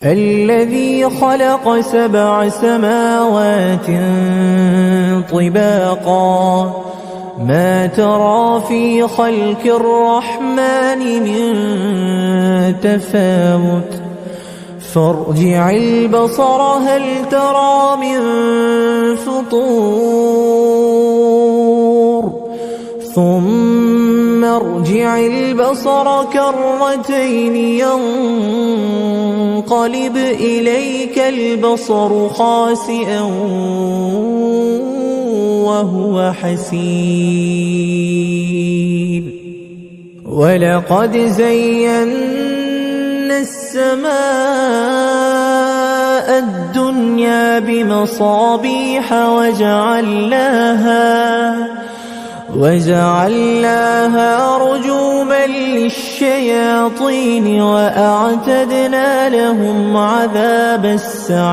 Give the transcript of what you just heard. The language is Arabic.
الذي خلق 7 سماوات طباقا ما ترى في خلق الرحمن من تفاوت فارجع البصر هل ترى من فطور ثم ارجع البصر كرتين ينقلب إليك البصر خاسئا وهو حسير ولقد زينا السماء الدنيا بمصابيح وجعلناها رجوما للشياطين وأعتدنا لهم عذاب السعير